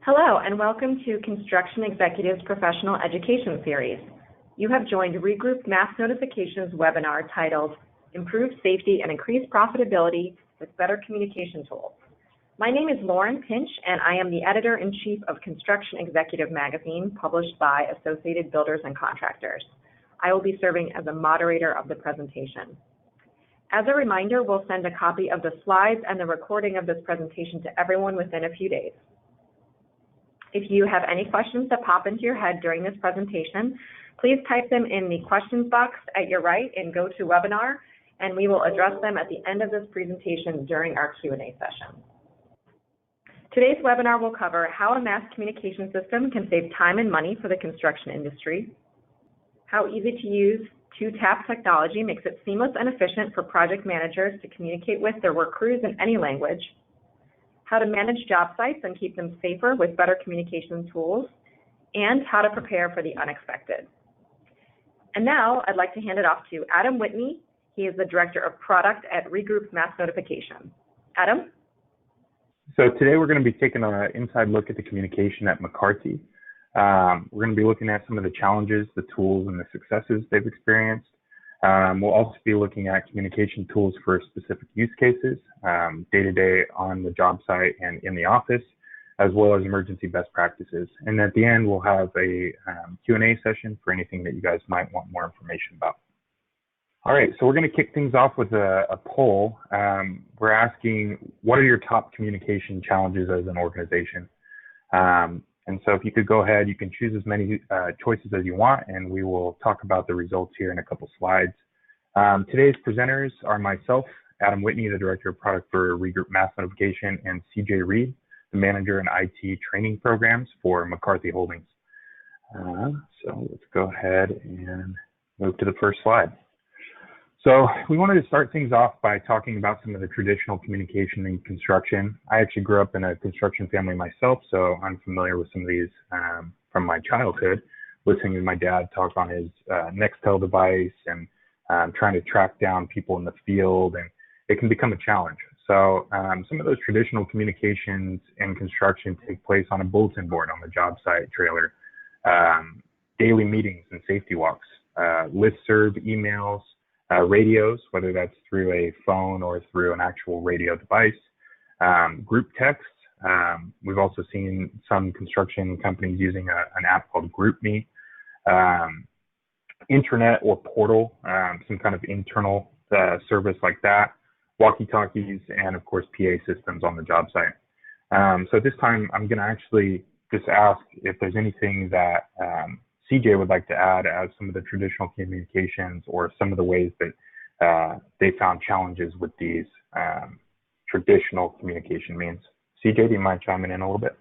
Hello, and welcome to Construction Executives Professional Education Series. You have joined Regroup Mass Notifications webinar titled Improve Safety and Increase Profitability with Better Communication Tools. My name is Lauren Pinch, and I am the Editor-in-Chief of Construction Executive Magazine, published by Associated Builders and Contractors. I will be serving as a moderator of the presentation. As a reminder, we'll send a copy of the slides and the recording of this presentation to everyone within a few days. If you have any questions that pop into your head during this presentation, please type them in the questions box at your right in GoToWebinar, and we will address them at the end of this presentation during our Q&A session. Today's webinar will cover how a mass communication system can save time and money for the construction industry, how easy to use two-tap technology makes it seamless and efficient for project managers to communicate with their work crews in any language, how to manage job sites and keep them safer with better communication tools, and how to prepare for the unexpected. And now I'd like to hand it off to Adam Whitney. He is the Director of Product at Regroup Mass Notification. Adam? So today we're going to be taking an inside look at the communication at McCarthy. We're going to be looking at some of the challenges, the tools, and the successes they've experienced. We'll also be looking at communication tools for specific use cases, day-to-day on the job site and in the office, as well as emergency best practices. And at the end, we'll have a Q&A session for anything that you guys might want more information about. All right, so we're going to kick things off with a poll. We're asking, what are your top communication challenges as an organization? And so if you could go ahead, you can choose as many choices as you want, and we will talk about the results here in a couple slides. Today's presenters are myself, Adam Whitney, the Director of Product for Regroup Mass Notification, and CJ Reed, the Manager in IT Training Programs for McCarthy Holdings. So let's go ahead and move to the first slide. So we wanted to start things off by talking about some of the traditional communication in construction. I actually grew up in a construction family myself, so I'm familiar with some of these from my childhood, listening to my dad talk on his Nextel device and trying to track down people in the field, and it can become a challenge. So some of those traditional communications in construction take place on a bulletin board on the job site trailer, daily meetings and safety walks, listserv emails, radios, whether that's through a phone or through an actual radio device, group text. We've also seen some construction companies using an app called GroupMe, intranet or portal, some kind of internal service like that, walkie-talkies, and of course PA systems on the job site. So this time I'm going to actually just ask if there's anything that CJ would like to add as some of the traditional communications or some of the ways that they found challenges with these traditional communication means. CJ, do you mind chiming in a little bit?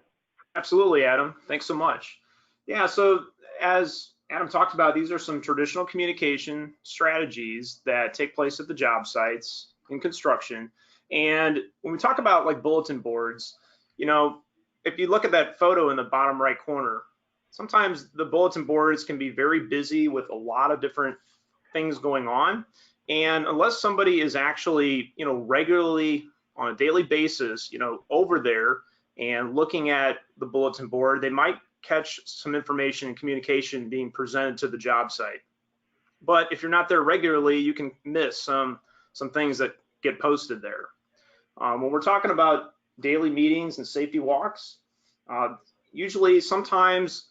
Absolutely, Adam. Thanks so much. Yeah, so as Adam talked about, these are some traditional communication strategies that take place at the job sites in construction. And when we talk about like bulletin boards, you know, if you look at that photo in the bottom right corner, sometimes the bulletin boards can be very busy with a lot of different things going on. And unless somebody is actually, you know, regularly on a daily basis, you know, over there and looking at the bulletin board, they might catch some information and communication being presented to the job site. But if you're not there regularly, you can miss some things that get posted there. When we're talking about daily meetings and safety walks, usually sometimes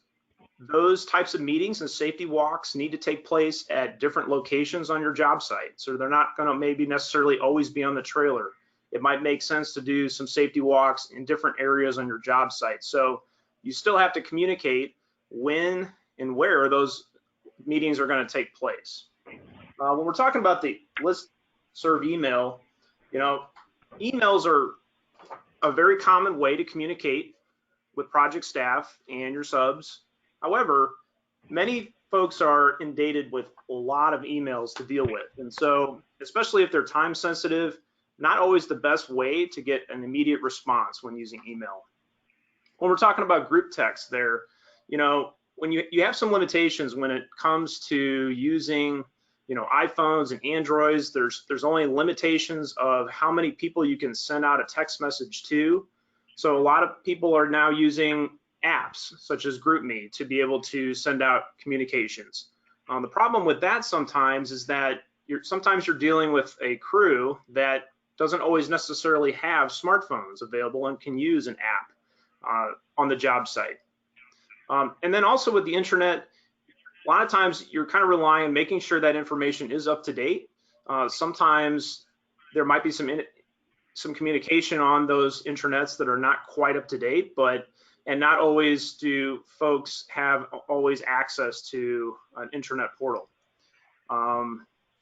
those types of meetings and safety walks need to take place at different locations on your job site. So they're not going to maybe necessarily always be on the trailer. It might make sense to do some safety walks in different areas on your job site. So you still have to communicate when and where those meetings are going to take place. When we're talking about the listserv email, you know, emails are a very common way to communicate with project staff and your subs. However, many folks are inundated with a lot of emails to deal with. And so, especially if they're time sensitive, not always the best way to get an immediate response when using email. When we're talking about group text there, you know, when you have some limitations when it comes to using, you know, iPhones and Androids, there's only limitations of how many people you can send out a text message to. So a lot of people are now using apps such as GroupMe to be able to send out communications. The problem with that sometimes is that sometimes you're dealing with a crew that doesn't always necessarily have smartphones available and can use an app on the job site. And then also with the internet, a lot of times you're kind of relying on making sure that information is up to date. Sometimes there might be some communication on those intranets that are not quite up to date, and not always do folks have always access to an internet portal.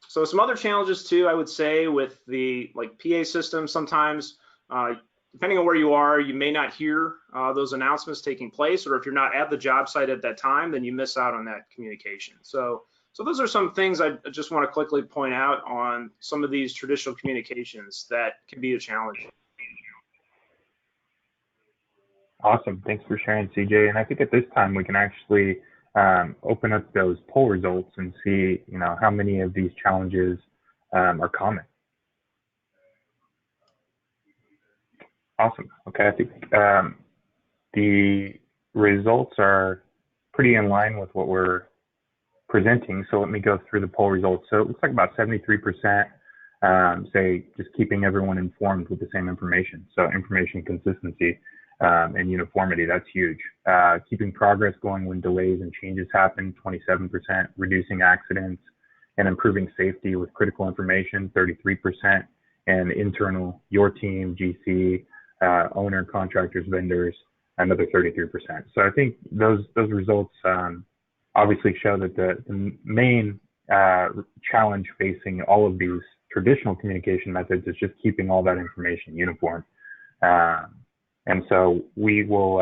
So some other challenges too, I would say, with the PA system. Sometimes, depending on where you are, you may not hear those announcements taking place, or if you're not at the job site at that time, then you miss out on that communication. So those are some things I just want to quickly point out on some of these traditional communications that can be a challenge. Awesome. Thanks for sharing, CJ. And I think at this time we can actually open up those poll results and see, how many of these challenges are common. Awesome. Okay. I think the results are pretty in line with what we're presenting. So let me go through the poll results. So it looks like about 73% say just keeping everyone informed with the same information. So information consistency and uniformity, that's huge. Keeping progress going when delays and changes happen, 27%. Reducing accidents and improving safety with critical information, 33%. And internal, your team, GC, owner, contractors, vendors, another 33%. So I think those results obviously show that the main challenge facing all of these traditional communication methods is just keeping all that information uniform. And so we will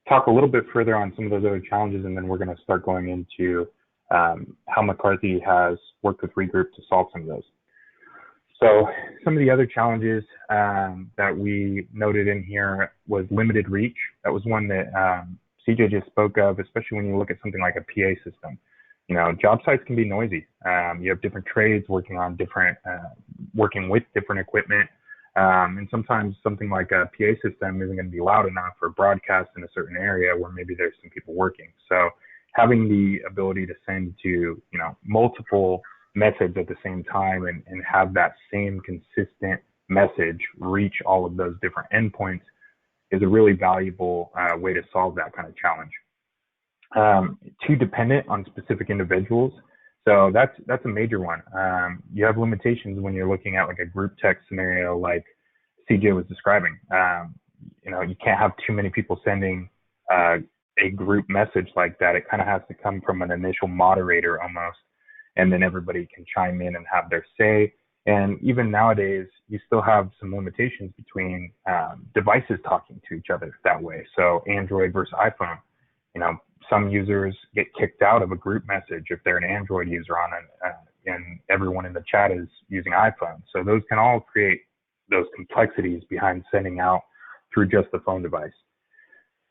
talk a little bit further on some of those other challenges, and then we're going to start going into how McCarthy has worked with Regroup to solve some of those. So some of the other challenges that we noted in here was limited reach. That was one that CJ just spoke of, especially when you look at something like a PA system. Job sites can be noisy. You have different trades working on working with different equipment. And sometimes something like a PA system isn't going to be loud enough for broadcast in a certain area where maybe there's some people working. So having the ability to send to, multiple methods at the same time and have that same consistent message reach all of those different endpoints is a really valuable way to solve that kind of challenge. Too dependent on specific individuals. So that's a major one. You have limitations when you're looking at like a group text scenario like CJ was describing. You can't have too many people sending a group message like that. It kind of has to come from an initial moderator almost, and then everybody can chime in and have their say. And even nowadays, you still have some limitations between devices talking to each other that way. So Android versus iPhone. Some users get kicked out of a group message if they're an Android user on it, and everyone in the chat is using iPhone. So those can all create those complexities behind sending out through just the phone device.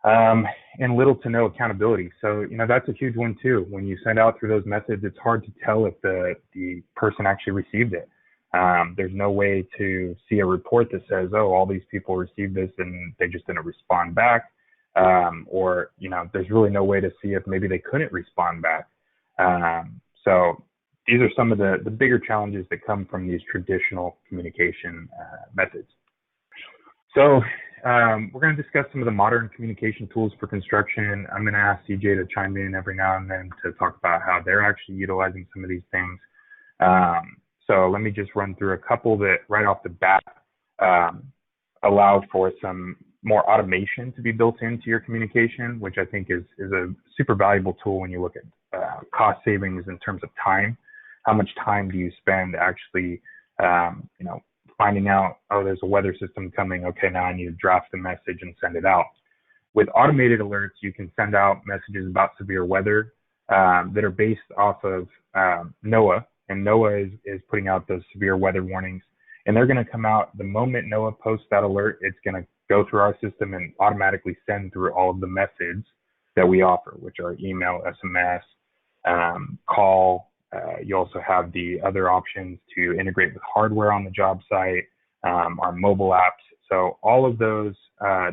And little to no accountability. So, that's a huge one too. When you send out through those methods, it's hard to tell if the person actually received it. There's no way to see a report that says, oh, all these people received this and they just didn't respond back. Or, there's really no way to see if maybe they couldn't respond back. So these are some of the bigger challenges that come from these traditional communication methods. So we're going to discuss some of the modern communication tools for construction. I'm going to ask CJ to chime in every now and then to talk about how they're actually utilizing some of these things. So let me just run through a couple that right off the bat allow for some more automation to be built into your communication, which I think is a super valuable tool when you look at cost savings in terms of time. How much time do you spend actually, finding out, oh, there's a weather system coming. Okay, now I need to draft the message and send it out. With automated alerts, you can send out messages about severe weather that are based off of NOAA, and NOAA is putting out those severe weather warnings. And they're going to come out the moment NOAA posts that alert. It's going to go through our system and automatically send through all of the methods that we offer, which are email, SMS, call. You also have the other options to integrate with hardware on the job site, our mobile apps. So all of those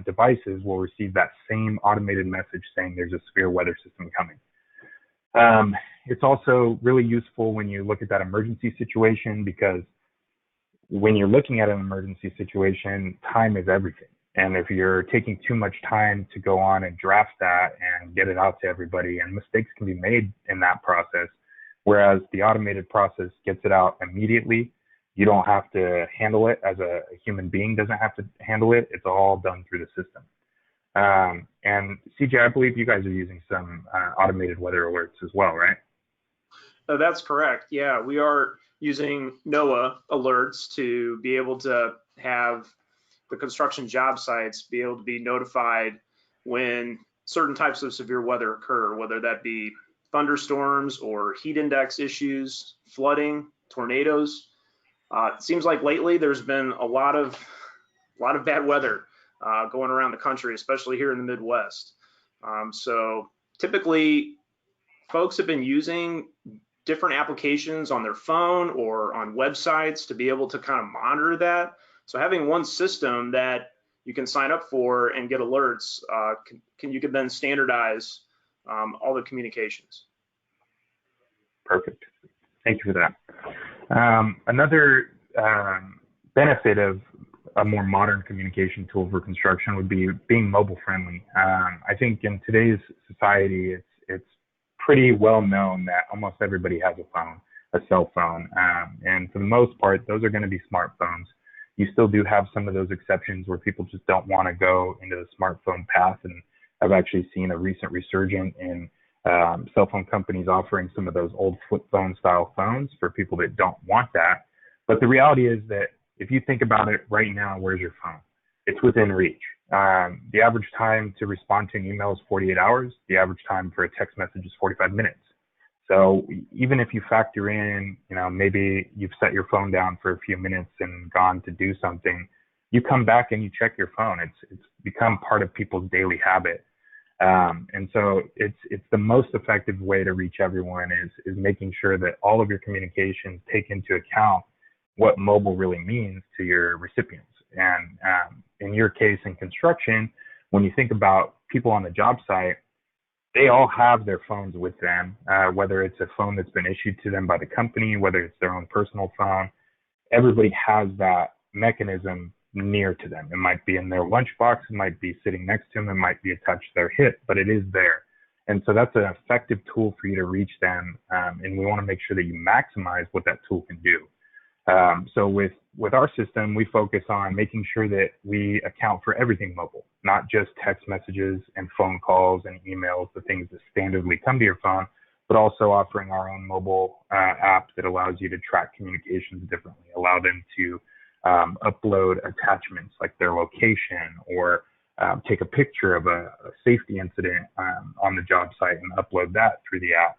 devices will receive that same automated message saying there's a severe weather system coming. It's also really useful when you look at that emergency situation, because when you're looking at an emergency situation, time is everything. And if you're taking too much time to go on and draft that and get it out to everybody, and mistakes can be made in that process, whereas the automated process gets it out immediately. You don't have to handle it as a human being doesn't have to handle it. It's all done through the system. And CJ, I believe you guys are using some automated weather alerts as well, right? That's correct. Yeah, we are using NOAA alerts to be able to have the construction job sites be able to be notified when certain types of severe weather occur, whether that be thunderstorms or heat index issues, flooding, tornadoes. It seems like lately there's been a lot of bad weather going around the country, especially here in the Midwest. So typically, folks have been using different applications on their phone or on websites to be able to kind of monitor that. So having one system that you can sign up for and get alerts, you can then standardize all the communications. Perfect. Thank you for that. Another benefit of a more modern communication tool for construction would be being mobile friendly. I think in today's society, it's pretty well known that almost everybody has a phone, a cell phone, and for the most part, those are going to be smartphones. You still do have some of those exceptions where people just don't want to go into the smartphone path, and I've actually seen a recent resurgence in cell phone companies offering some of those old flip phone style phones for people that don't want that. But the reality is that if you think about it right now, where's your phone? It's within reach. The average time to respond to an email is 48 hours. The average time for a text message is 45 minutes. So even if you factor in, maybe you've set your phone down for a few minutes and gone to do something, you come back and you check your phone. It's become part of people's daily habit. And so it's the most effective way to reach everyone is making sure that all of your communications take into account what mobile really means to your recipients. And in your case, in construction, when you think about people on the job site, they all have their phones with them, whether it's a phone that's been issued to them by the company, whether it's their own personal phone. Everybody has that mechanism near to them. It might be in their lunchbox, it might be sitting next to them, it might be attached to their hip, but it is there. And so that's an effective tool for you to reach them, and we want to make sure that you maximize what that tool can do. So with our system, we focus on making sure that we account for everything mobile, not just text messages and phone calls and emails, the things that standardly come to your phone, but also offering our own mobile app that allows you to track communications differently, allow them to upload attachments like their location, or take a picture of a safety incident on the job site and upload that through the app.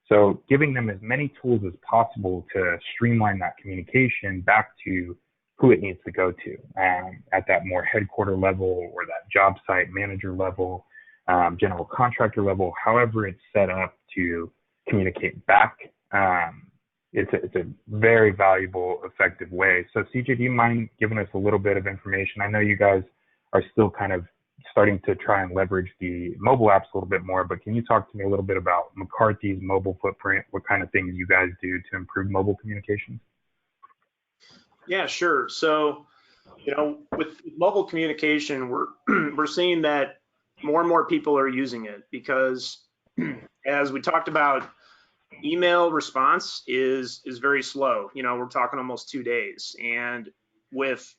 So giving them as many tools as possible to streamline that communication back to who it needs to go to at that more headquarter level or that job site manager level, general contractor level, however it's set up to communicate back. It's a very valuable, effective way. So CJ, do you mind giving us a little bit of information? I know you guys are still kind of starting to try and leverage the mobile apps a little bit more, but can you talk to me a little bit about McCarthy's mobile footprint, what kind of things you guys do to improve mobile communications? Yeah, sure. So, with mobile communication, we're seeing that more and more people are using it because, as we talked about, email response is very slow. We're talking almost 2 days, and with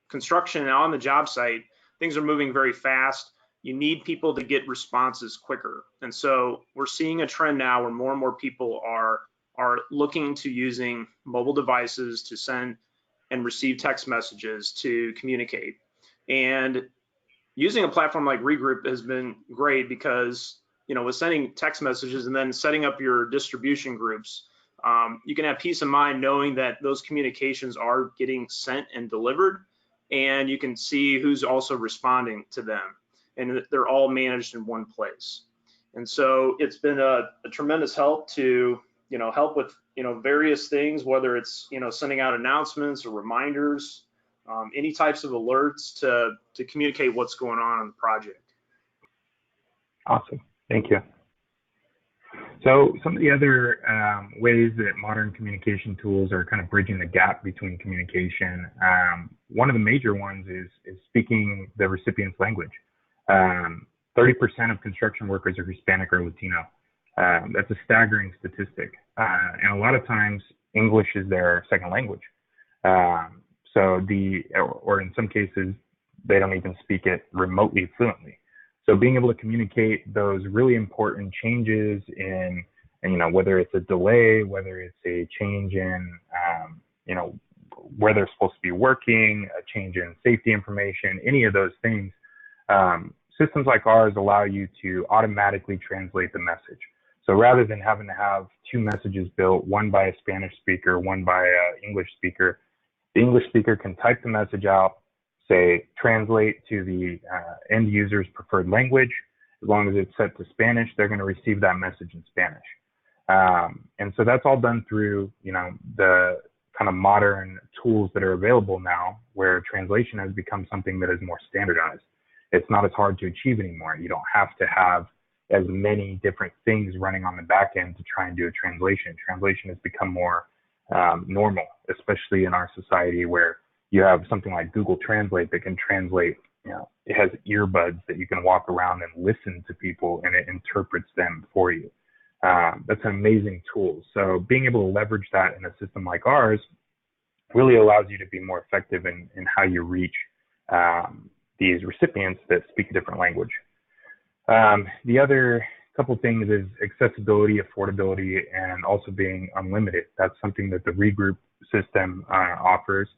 construction on the job site, things are moving very fast. You need people to get responses quicker. And so we're seeing a trend now where more and more people are looking to using mobile devices to send and receive text messages to communicate. And using a platform like Regroup has been great because, with sending text messages and then setting up your distribution groups, you can have peace of mind knowing that those communications are getting sent and delivered, and you can see who's also responding to them, and they're all managed in one place. And so it's been a tremendous help to help with various things, whether it's sending out announcements or reminders, any types of alerts to communicate what's going on the project. Awesome, thank you. So some of the other ways that modern communication tools are kind of bridging the gap between communication, one of the major ones is speaking the recipient's language. 30% of construction workers are Hispanic or Latino. That's a staggering statistic. And a lot of times English is their second language. Or in some cases, they don't even speak it remotely fluently. So being able to communicate those really important changes in, whether it's a delay, whether it's a change in, where they're supposed to be working, a change in safety information, any of those things, systems like ours allow you to automatically translate the message. So rather than having to have two messages built, one by a Spanish speaker, one by an English speaker, the English speaker can type the message out, say, translate to the end user's preferred language. As long as it's set to Spanish, they're going to receive that message in Spanish. And so that's all done through, the kind of modern tools that are available now, where translation has become something that is more standardized. It's not as hard to achieve anymore. You don't have to have as many different things running on the back end to try and do a translation. Translation has become more normal, especially in our society where you have something like Google Translate that can translate, it has earbuds that you can walk around and listen to people and it interprets them for you. That's an amazing tool. So being able to leverage that in a system like ours really allows you to be more effective in how you reach these recipients that speak a different language. The other couple things is accessibility, affordability, and also being unlimited. That's something that the Regroup system offers.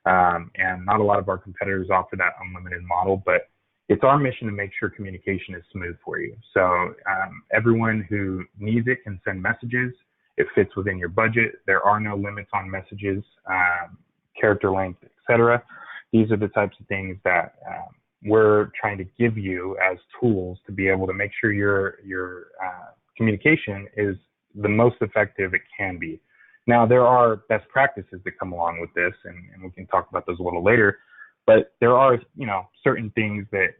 And not a lot of our competitors offer that unlimited model, but it's our mission to make sure communication is smooth for you. So everyone who needs it can send messages. It fits within your budget. There are no limits on messages, character length, etc. These are the types of things that we're trying to give you as tools to be able to make sure your communication is the most effective it can be. Now, there are best practices that come along with this, and we can talk about those a little later, but there are, certain things that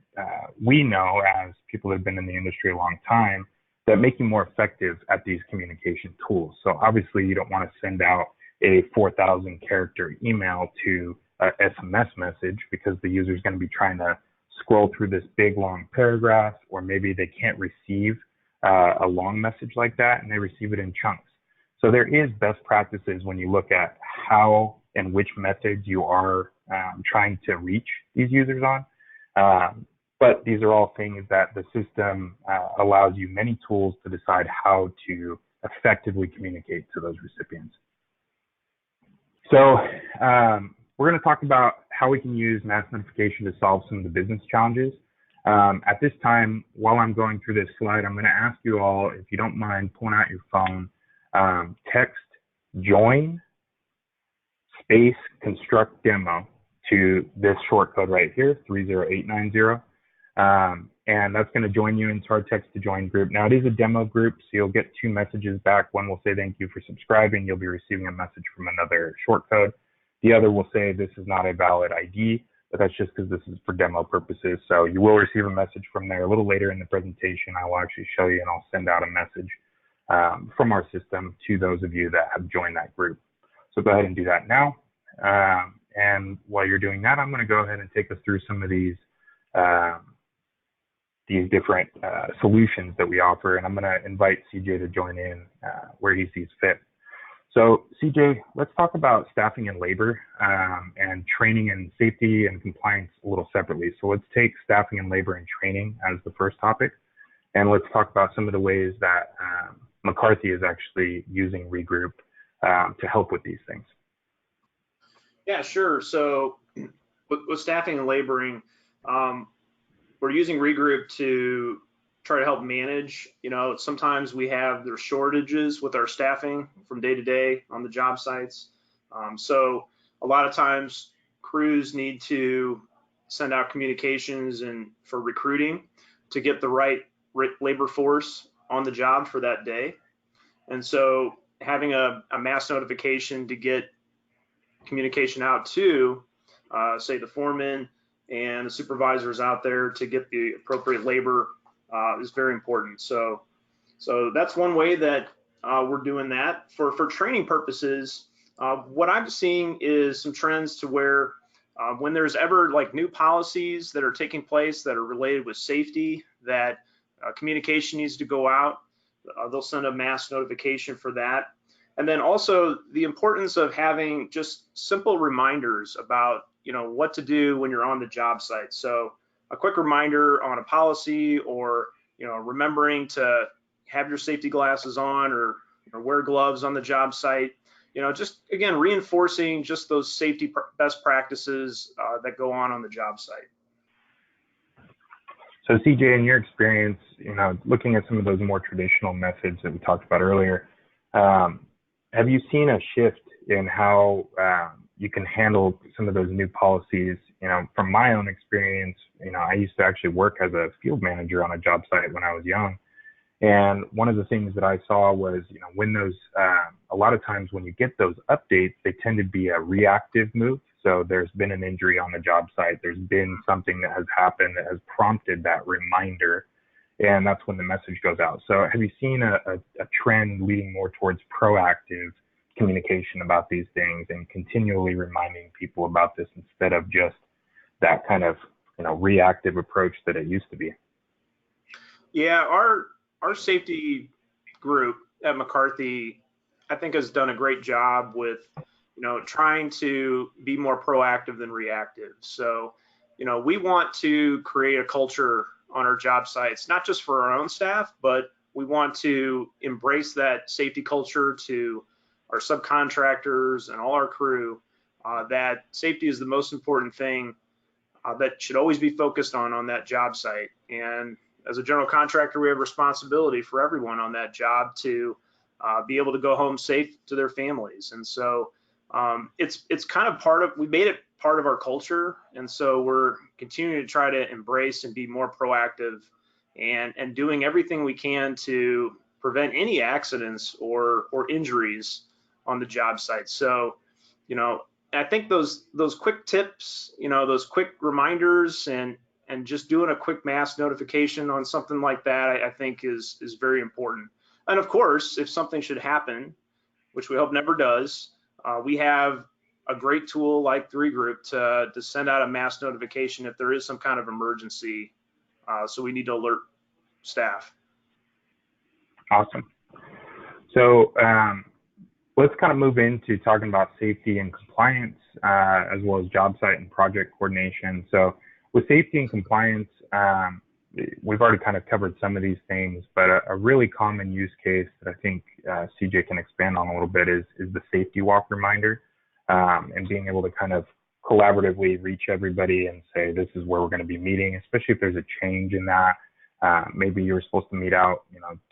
we know as people that have been in the industry a long time that make you more effective at these communication tools. So obviously you don't want to send out a 4,000 character email to a SMS message because the user is going to be trying to scroll through this big long paragraph, or maybe they can't receive a long message like that and they receive it in chunks. So there is best practices when you look at how and which methods you are trying to reach these users on. But these are all things that the system allows you many tools to decide how to effectively communicate to those recipients. So we're going to talk about how we can use mass notification to solve some of the business challenges. At this time, while I'm going through this slide, I'm going to ask you all, if you don't mind pulling out your phone, text join space construct demo to this short code right here, 30890. And that's going to join you into our text to join group. Now, it is a demo group, so you'll get two messages back. One will say thank you for subscribing. You'll be receiving a message from another short code. The other will say this is not a valid ID, but that's just because this is for demo purposes. So you will receive a message from there a little later in the presentation. I will actually show you, and I'll send out a message from our system to those of you that have joined that group. So go ahead and do that now. And while you're doing that, I'm going to go ahead and take us through some of these different solutions that we offer. And I'm going to invite CJ to join in where he sees fit. So CJ, let's talk about staffing and labor and training and safety and compliance a little separately. So let's take staffing and labor and training as the first topic. And let's talk about some of the ways that McCarthy is actually using Regroup to help with these things. Yeah, sure. So with staffing and laboring, we're using Regroup to try to help manage. Sometimes there's shortages with our staffing from day to day on the job sites. So a lot of times crews need to send out communications and for recruiting to get the right labor force on the job for that day. And so having a mass notification to get communication out to say the foreman and the supervisors out there to get the appropriate labor is very important. So that's one way that we're doing that. For training purposes, what I'm seeing is some trends to where when there's ever like new policies that are taking place that are related with safety, that communication needs to go out, they'll send a mass notification for that. And then also the importance of having just simple reminders about, what to do when you're on the job site. So a quick reminder on a policy, or, remembering to have your safety glasses on, or wear gloves on the job site. Just again, reinforcing just those safety best practices that go on the job site. So CJ, in your experience, looking at some of those more traditional methods that we talked about earlier, have you seen a shift in how you can handle some of those new policies? From my own experience, I used to actually work as a field manager on a job site when I was young. And one of the things that I saw was, when those, a lot of times when you get those updates, they tend to be a reactive move. So there's been an injury on the job site, there's been something that has happened that has prompted that reminder, and that's when the message goes out. So have you seen a trend leading more towards proactive communication about these things and continually reminding people about this instead of just that kind of, reactive approach that it used to be? Yeah, our safety group at McCarthy, I think, has done a great job with, trying to be more proactive than reactive. So, we want to create a culture on our job sites, not just for our own staff, but we want to embrace that safety culture to our subcontractors and all our crew, that safety is the most important thing that should always be focused on that job site. And as a general contractor, we have responsibility for everyone on that job to be able to go home safe to their families. And so it's kind of we made it part of our culture. And so we're continuing to try to embrace and be more proactive and doing everything we can to prevent any accidents or injuries on the job site. So, I think those quick tips, those quick reminders and just doing a quick mass notification on something like that, I think is very important. And of course, if something should happen, which we hope never does, we have a great tool like the regroup to send out a mass notification if there is some kind of emergency. So we need to alert staff. Awesome. So let's kind of move into talking about safety and compliance, as well as job site and project coordination. So with safety and compliance, we've already kind of covered some of these things, but a really common use case that I think CJ can expand on a little bit is the safety walk reminder, and being able to kind of collaboratively reach everybody and say, this is where we're going to be meeting, especially if there's a change in that. Maybe you were supposed to meet out,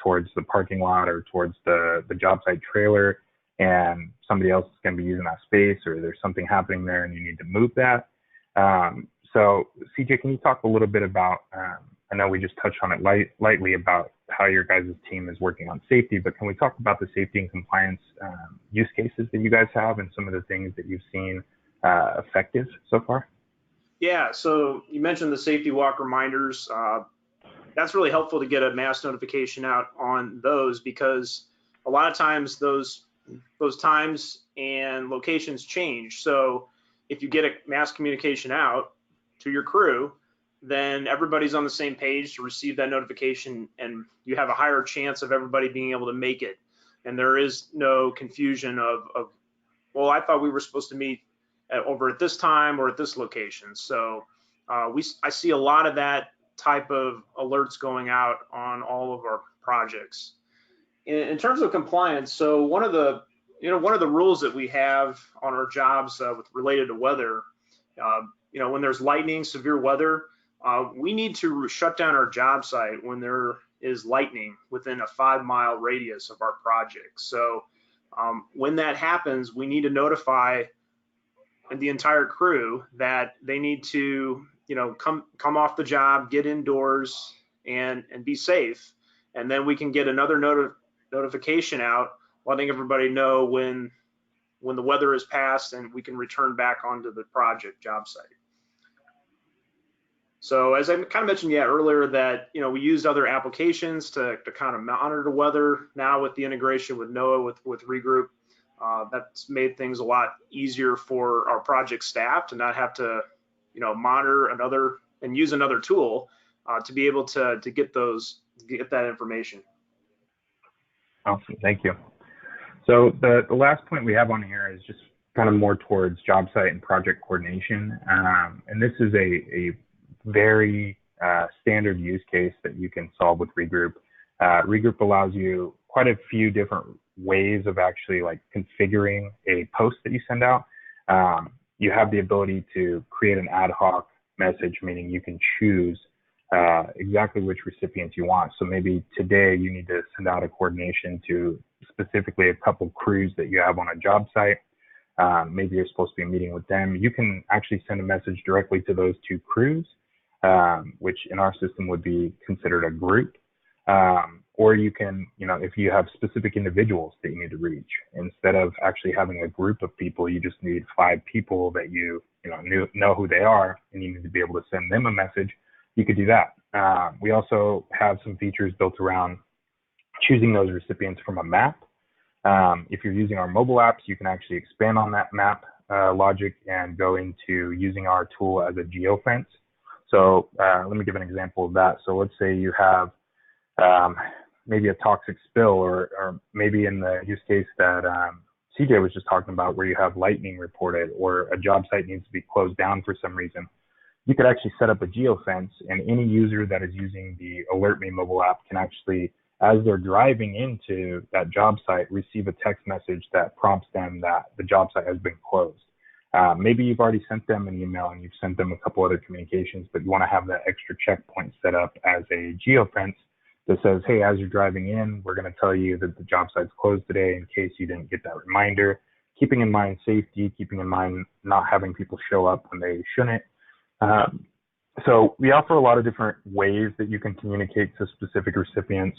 towards the parking lot or towards the job site trailer, and somebody else is going to be using that space, or there's something happening there and you need to move that. So CJ, can you talk a little bit about, I know we just touched on it lightly about how your guys' team is working on safety, but can we talk about the safety and compliance use cases that you guys have and some of the things that you've seen effective so far? Yeah, so you mentioned the safety walk reminders. That's really helpful to get a mass notification out on those, because a lot of times those times and locations change. So if you get a mass communication out to your crew, then everybody's on the same page to receive that notification, and you have a higher chance of everybody being able to make it. And there is no confusion of well, I thought we were supposed to meet over at this time or at this location. So I see a lot of that type of alerts going out on all of our projects. In terms of compliance, so one of the rules that we have on our jobs related to weather, when there's lightning, severe weather, we need to shut down our job site when there is lightning within a 5-mile radius of our project. So when that happens, we need to notify the entire crew that they need to, come off the job, get indoors, and be safe. And then we can get another notification out letting everybody know when when the weather is passed and we can return back onto the project job site. So as I kind of mentioned earlier that, we used other applications to kind of monitor the weather. Now with the integration with NOAA, with Regroup, that's made things a lot easier for our project staff to not have to, monitor and use another tool to be able to get that information. Awesome, thank you. So the last point we have on here is just kind of more towards job site and project coordination. And this is a very standard use case that you can solve with Regroup. Regroup allows you quite a few different ways of actually like configuring a post that you send out. You have the ability to create an ad hoc message, meaning you can choose exactly which recipients you want. So maybe today you need to send out a coordination to specifically a couple crews that you have on a job site. Maybe you're supposed to be meeting with them. You can actually send a message directly to those two crews, which in our system would be considered a group. Or you can, if you have specific individuals that you need to reach, instead of actually having a group of people, you just need 5 people that you know who they are, and you need to be able to send them a message. You could do that. We also have some features built around choosing those recipients from a map. If you're using our mobile apps, you can actually expand on that map logic and go into using our tool as a geofence. So let me give an example of that. So let's say you have maybe a toxic spill, or maybe in the use case that CJ was just talking about, where you have lightning reported or a job site needs to be closed down for some reason. You could actually set up a geofence, and any user that is using the Alert Me mobile app can actually, as they're driving into that job site, receive a text message that prompts them that the job site has been closed. Maybe you've already sent them an email and you've sent them a couple other communications, but you want to have that extra checkpoint set up as a geofence that says, hey, as you're driving in, we're going to tell you that the job site's closed today in case you didn't get that reminder, keeping in mind safety, keeping in mind not having people show up when they shouldn't. So we offer a lot of different ways that you can communicate to specific recipients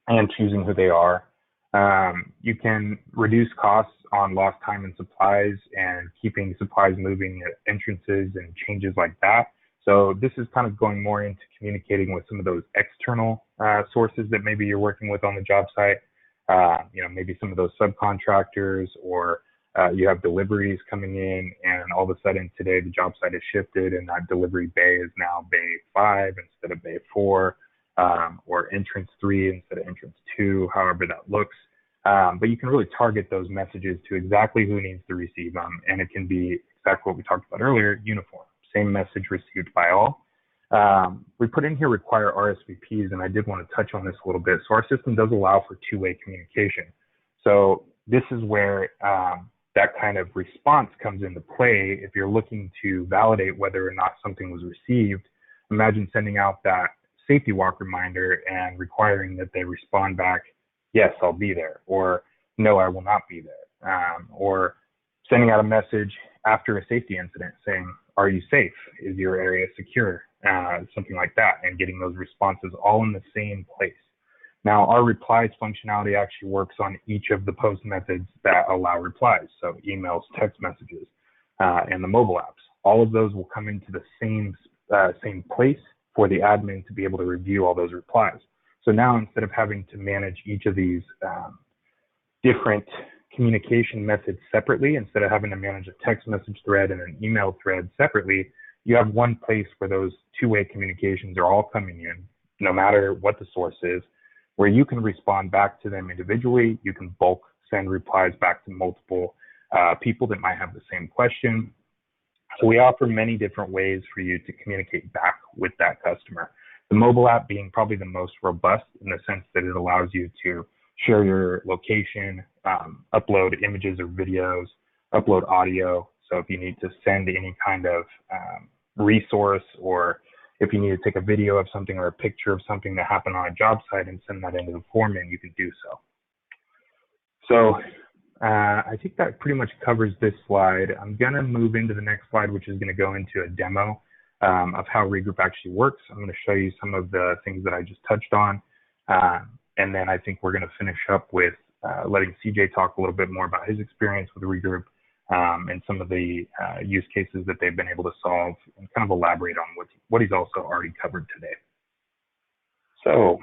and choosing who they are. You can reduce costs on lost time and supplies and keeping supplies moving at entrances and changes like that. So this is kind of going more into communicating with some of those external sources that maybe you're working with on the job site. Maybe some of those subcontractors, or you have deliveries coming in, and all of a sudden today the job site has shifted and that delivery bay is now bay 5 instead of bay 4, or entrance 3 instead of entrance 2, however that looks. But you can really target those messages to exactly who needs to receive them, and it can be exactly what we talked about earlier, uniform, same message received by all. We put in here require RSVPs, and I did want to touch on this a little bit. So our system does allow for two-way communication. So this is where that kind of response comes into play. If you're looking to validate whether or not something was received, imagine sending out that safety walk reminder and requiring that they respond back, yes, I'll be there, or no, I will not be there, or sending out a message after a safety incident saying, are you safe? Is your area secure? Something like that, and getting those responses all in the same place. Now, our replies functionality actually works on each of the post methods that allow replies, so emails, text messages, and the mobile apps. All of those will come into the same place for the admin to be able to review all those replies. So now, instead of having to manage each of these different communication methods separately, instead of having to manage a text message thread and an email thread separately, you have one place where those two-way communications are all coming in, no matter what the source is, where you can respond back to them individually. You can bulk send replies back to multiple people that might have the same question. So we offer many different ways for you to communicate back with that customer. The mobile app being probably the most robust in the sense that it allows you to share your location, upload images or videos, upload audio. So if you need to send any kind of resource, or if you need to take a video of something or a picture of something that happened on a job site and send that into the foreman, you can do so. So I think that pretty much covers this slide. I'm going to move into the next slide, which is going to go into a demo of how Regroup actually works. I'm going to show you some of the things that I just touched on. And then I think we're going to finish up with letting CJ talk a little bit more about his experience with Regroup and some of the use cases that they've been able to solve, and kind of elaborate on what he's also already covered today. So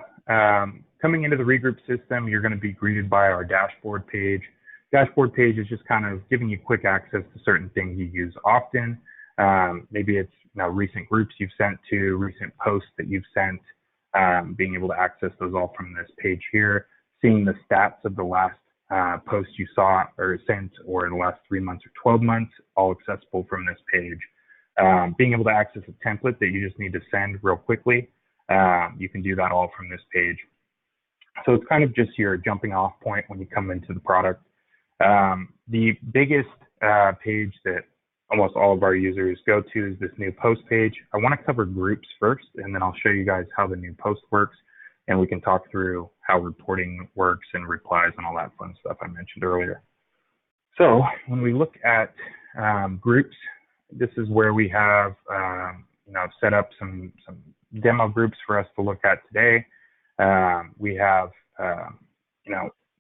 coming into the Regroup system, you're going to be greeted by our dashboard page. Dashboard page is just kind of giving you quick access to certain things you use often. Maybe it's recent groups you've sent to, recent posts that you've sent, being able to access those all from this page here, seeing the stats of the last post you saw or sent, or in the last 3 months or 12 months, all accessible from this page. Being able to access a template that you just need to send real quickly, you can do that all from this page. So it's kind of just your jumping off point when you come into the product. The biggest page that almost all of our users go to is this new post page. I want to cover groups first, and then I'll show you guys how the new post works, and we can talk through how reporting works and replies and all that fun stuff I mentioned earlier. So when we look at groups, this is where we have set up some demo groups for us to look at today. We have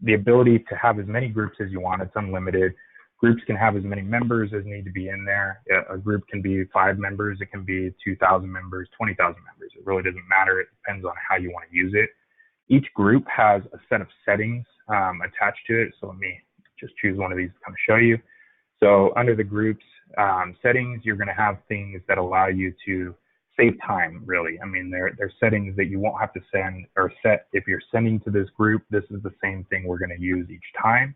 the ability to have as many groups as you want. It's unlimited. Groups can have as many members as need to be in there. A group can be 5 members. It can be 2,000 members, 20,000 members. It really doesn't matter. It depends on how you want to use it. Each group has a set of settings attached to it. So let me just choose one of these to kind of show you. So under the groups settings, you're going to have things that allow you to save time, really. I mean, they're settings that you won't have to send or set. If you're sending to this group, this is the same thing we're going to use each time.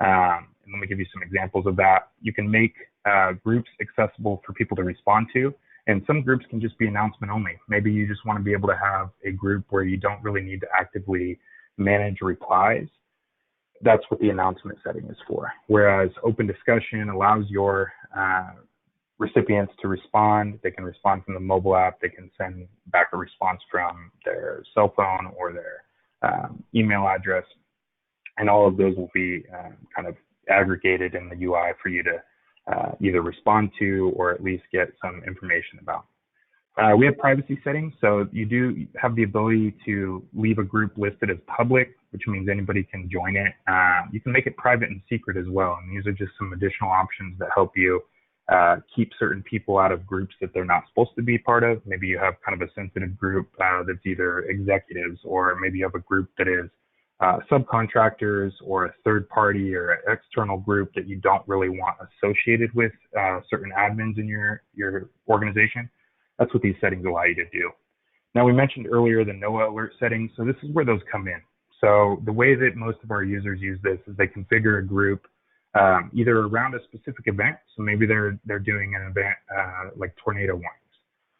And let me give you some examples of that. You can make groups accessible for people to respond to, and some groups can just be announcement only. Maybe you just want to be able to have a group where you don't really need to actively manage replies. That's what the announcement setting is for. Whereas open discussion allows your recipients to respond. They can respond from the mobile app. They can send back a response from their cell phone or their email address. And all of those will be kind of aggregated in the UI for you to either respond to or at least get some information about. We have privacy settings, so you do have the ability to leave a group listed as public, which means anybody can join it. You can make it private and secret as well, and these are just some additional options that help you keep certain people out of groups that they're not supposed to be part of. Maybe you have kind of a sensitive group that's either executives, or maybe you have a group that is subcontractors or a third party or an external group that you don't really want associated with certain admins in your organization. That's what these settings allow you to do. Now, we mentioned earlier the NOAA alert settings, so this is where those come in. So the way that most of our users use this is they configure a group either around a specific event. So maybe they're doing an event like tornado warnings.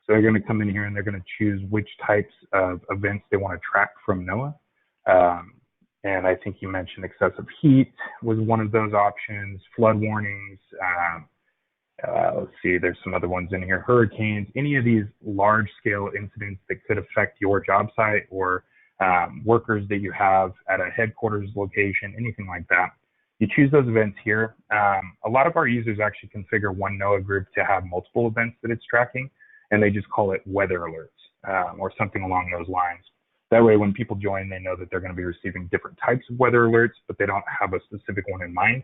So they're going to come in here and they're going to choose which types of events they want to track from NOAA. And I think you mentioned excessive heat was one of those options, flood warnings. Let's see, there's some other ones in here, hurricanes, any of these large scale incidents that could affect your job site or workers that you have at a headquarters location, anything like that. You choose those events here. A lot of our users actually configure one NOAA group to have multiple events that it's tracking, and they just call it weather alerts or something along those lines. That way, when people join, they know that they're going to be receiving different types of weather alerts, but they don't have a specific one in mind.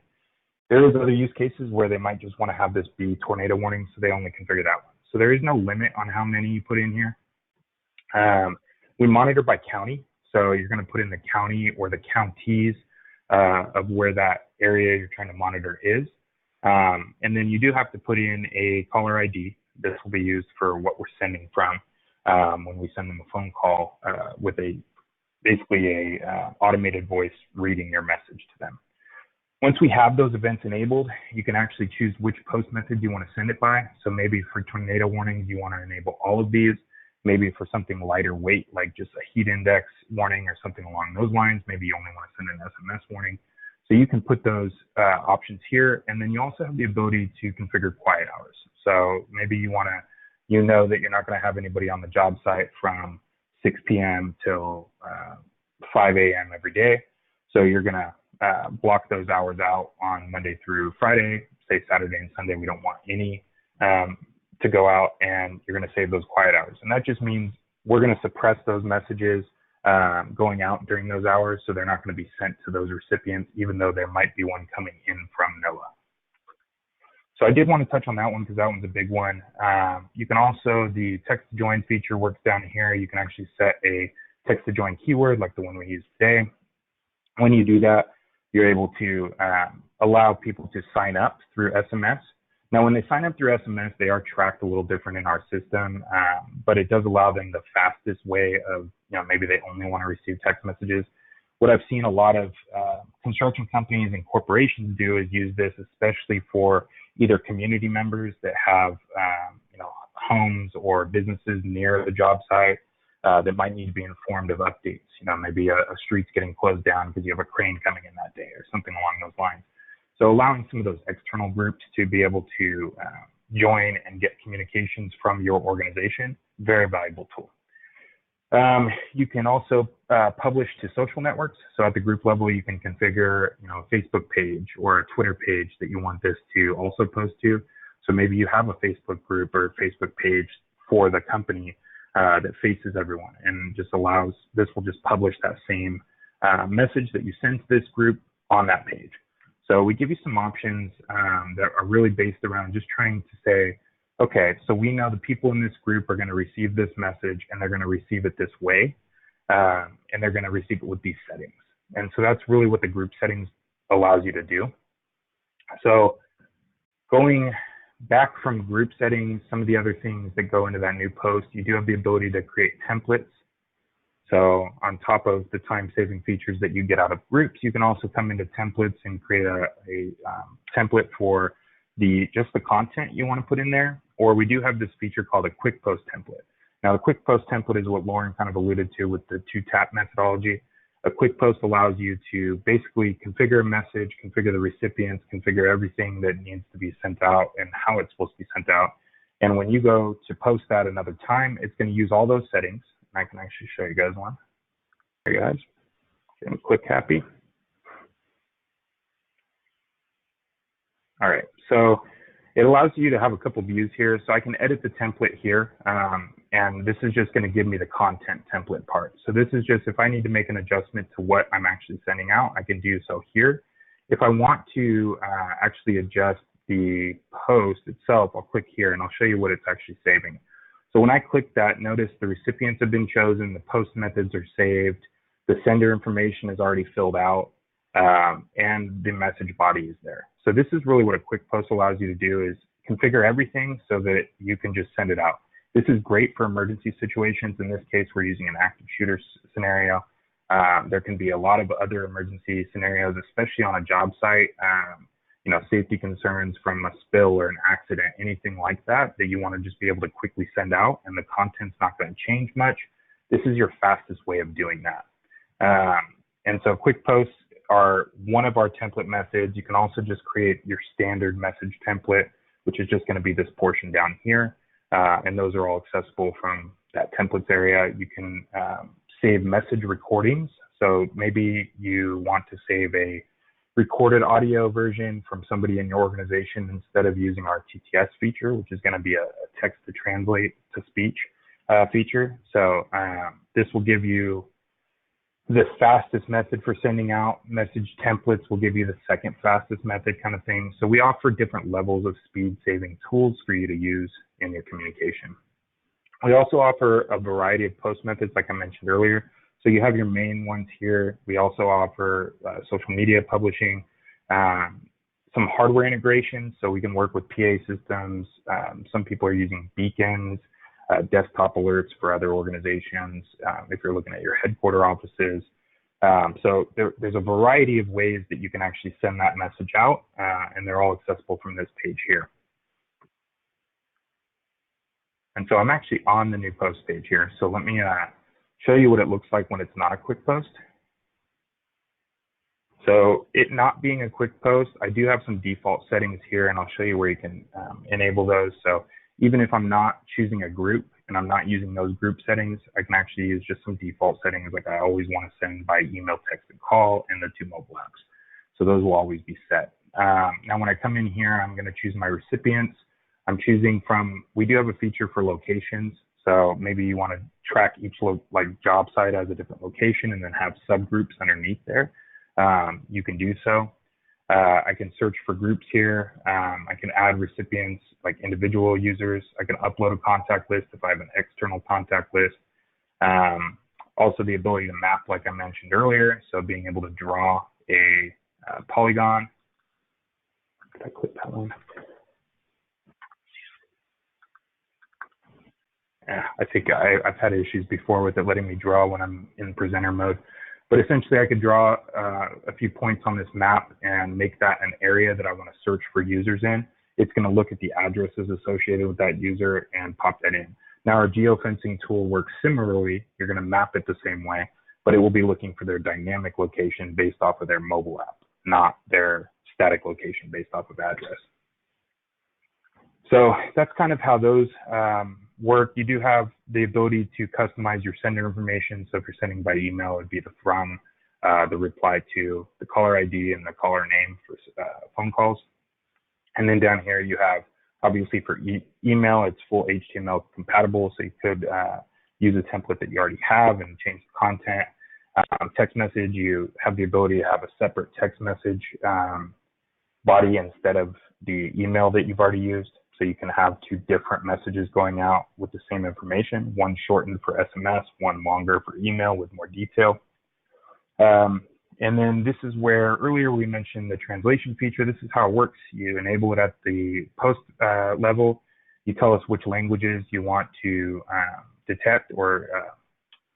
There is other use cases where they might just want to have this be tornado warning, so they only configure that one. So there is no limit on how many you put in here. We monitor by county, so you're going to put in the county or the counties of where that area you're trying to monitor is. And then you do have to put in a caller ID. This will be used for what we're sending from. When we send them a phone call with basically a automated voice reading your message to them. Once we have those events enabled, you can actually choose which post method you want to send it by. So maybe for tornado warnings, you want to enable all of these. Maybe for something lighter weight, like just a heat index warning or something along those lines, maybe you only want to send an SMS warning. So you can put those options here. And then you also have the ability to configure quiet hours. So maybe you want to, you know that you're not going to have anybody on the job site from 6 p.m. till 5 a.m. every day. So you're going to block those hours out on Monday through Friday. Say Saturday and Sunday, we don't want any to go out, and you're going to save those quiet hours. And that just means we're going to suppress those messages going out during those hours, so they're not going to be sent to those recipients, even though there might be one coming in from NOAA. So I did want to touch on that one because that one's a big one. You can also, the text to join feature works down here. You can actually set a text to join keyword like the one we used today. When you do that, you're able to allow people to sign up through SMS. Now, when they sign up through SMS, they are tracked a little different in our system, but it does allow them the fastest way of, maybe they only want to receive text messages. What I've seen a lot of construction companies and corporations do is use this, especially for either community members that have, homes or businesses near the job site that might need to be informed of updates. Maybe a street's getting closed down because you have a crane coming in that day or something along those lines. So allowing some of those external groups to be able to join and get communications from your organization, very valuable tool. You can also publish to social networks. So at the group level, you can configure, a Facebook page or a Twitter page that you want this to also post to. So maybe you have a Facebook group or a Facebook page for the company that faces everyone, and just allows, this will just publish that same message that you sent to this group on that page. So we give you some options that are really based around just trying to say, okay, so we know the people in this group are going to receive this message and they're going to receive it this way, and they're going to receive it with these settings. And so that's really what the group settings allows you to do. So going back from group settings, some of the other things that go into that new post, you do have the ability to create templates. So on top of the time-saving features that you get out of groups, you can also come into templates and create a template for just the content you want to put in there. Or we do have this feature called a quick post template. Now, the quick post template is what Lauren kind of alluded to with the two-tap methodology. A quick post allows you to basically configure a message, configure the recipients, configure everything that needs to be sent out and how it's supposed to be sent out. And when you go to post that another time, it's going to use all those settings. I can actually show you guys one. Here, guys. Give them a quick happy. All right, so it allows you to have a couple views here. So I can edit the template here, and this is just going to give me the content template part. So this is just if I need to make an adjustment to what I'm actually sending out, I can do so here. If I want to actually adjust the post itself, I'll click here and I'll show you what it's actually saving. So when I click that, notice the recipients have been chosen, the post methods are saved, the sender information is already filled out, and the message body is there. So this is really what a quick post allows you to do, is configure everything so that you can just send it out. This is great for emergency situations. In this case, we're using an active shooter scenario. There can be a lot of other emergency scenarios, especially on a job site, safety concerns from a spill or an accident, anything like that, that you want to just be able to quickly send out, and the content's not going to change much. This is your fastest way of doing that. And so quick posts are one of our template methods. You can also just create your standard message template, which is just going to be this portion down here. And those are all accessible from that templates area. You can save message recordings. So maybe you want to save a recorded audio version from somebody in your organization instead of using our TTS feature, which is going to be a text to translate to speech feature. So this will give you the fastest method for sending out. Message templates will give you the second fastest method, kind of thing. So we offer different levels of speed saving tools for you to use in your communication. We also offer a variety of post methods, like I mentioned earlier. So you have your main ones here. We also offer social media publishing, some hardware integration, so we can work with PA systems. Some people are using beacons, desktop alerts for other organizations, if you're looking at your headquarter offices. So there's a variety of ways that you can actually send that message out, and they're all accessible from this page here. And so I'm actually on the new post page here. So let me show you what it looks like when it's not a quick post. So it not being a quick post, I do have some default settings here, and I'll show you where you can enable those. So even if I'm not choosing a group and I'm not using those group settings, I can actually use just some default settings, like I always want to send by email, text, and call, and the 2 mobile apps. So those will always be set. Now when I come in here, I'm going to choose my recipients. I'm choosing from, we do have a feature for locations. So maybe you want to track each job site as a different location and then have subgroups underneath there, you can do so. I can search for groups here. I can add recipients like individual users. I can upload a contact list if I have an external contact list. Also the ability to map like I mentioned earlier. So being able to draw a polygon. Did I click that one? Yeah, I think I've had issues before with it letting me draw when I'm in presenter mode. But essentially, I could draw a few points on this map and make that an area that I want to search for users in. It's going to look at the addresses associated with that user and pop that in. Now, our geofencing tool works similarly. You're going to map it the same way, but it will be looking for their dynamic location based off of their mobile app, not their static location based off of address. So that's kind of how those work. You do have the ability to customize your sender information. So if you're sending by email, it would be the from, the reply to, the caller ID, and the caller name for phone calls. And then down here you have, obviously for email, it's full HTML compatible. So you could use a template that you already have and change the content. Text message, you have the ability to have a separate text message body instead of the email that you've already used. So you can have two different messages going out with the same information, one shortened for SMS, one longer for email with more detail. And then this is where earlier we mentioned the translation feature. This is how it works. You enable it at the post level. You tell us which languages you want to detect or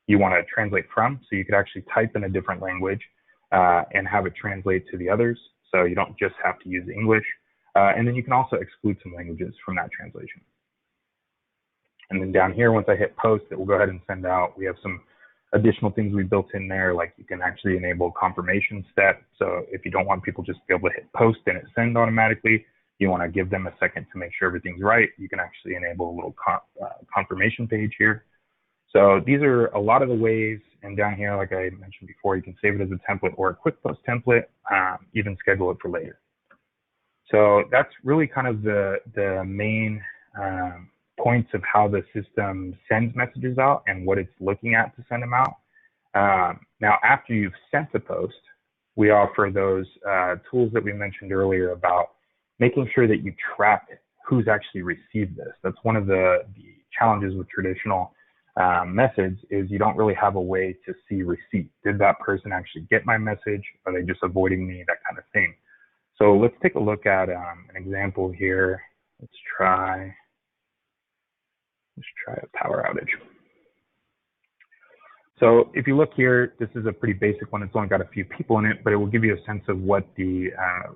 you want to translate from. So you could actually type in a different language and have it translate to the others. So you don't just have to use English. And then you can also exclude some languages from that translation. And then down here, once I hit post, it will go ahead and send out. We have some additional things we built in there, like you can actually enable confirmation step. So if you don't want people just to be able to hit post and it send automatically, you want to give them a second to make sure everything's right, you can actually enable a little confirmation page here. So these are a lot of the ways. And down here, like I mentioned before, you can save it as a template or a quick post template, even schedule it for later. So that's really kind of the main points of how the system sends messages out and what it's looking at to send them out. Now, after you've sent the post, we offer those tools that we mentioned earlier about making sure that you track who's actually received this. That's one of the challenges with traditional methods is you don't really have a way to see receipt. Did that person actually get my message? Are they just avoiding me? That kind of thing. So let's take a look at an example here. Let's try a power outage. So if you look here, this is a pretty basic one. It's only got a few people in it, but it will give you a sense of what the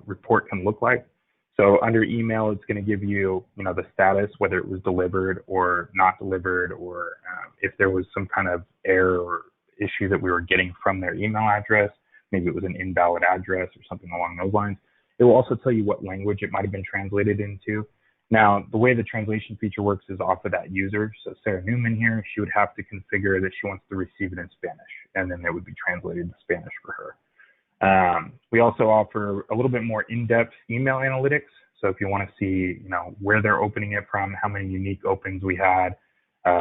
report can look like. So under email, it's going to give you, the status, whether it was delivered or not delivered, or if there was some kind of error or issue that we were getting from their email address. Maybe it was an invalid address or something along those lines. It will also tell you what language it might have been translated into. Now, the way the translation feature works is off of that user. So Sarah Newman here, she would have to configure that she wants to receive it in Spanish, and then it would be translated to Spanish for her. We also offer a little bit more in-depth email analytics. So if you want to see, where they're opening it from, how many unique opens we had,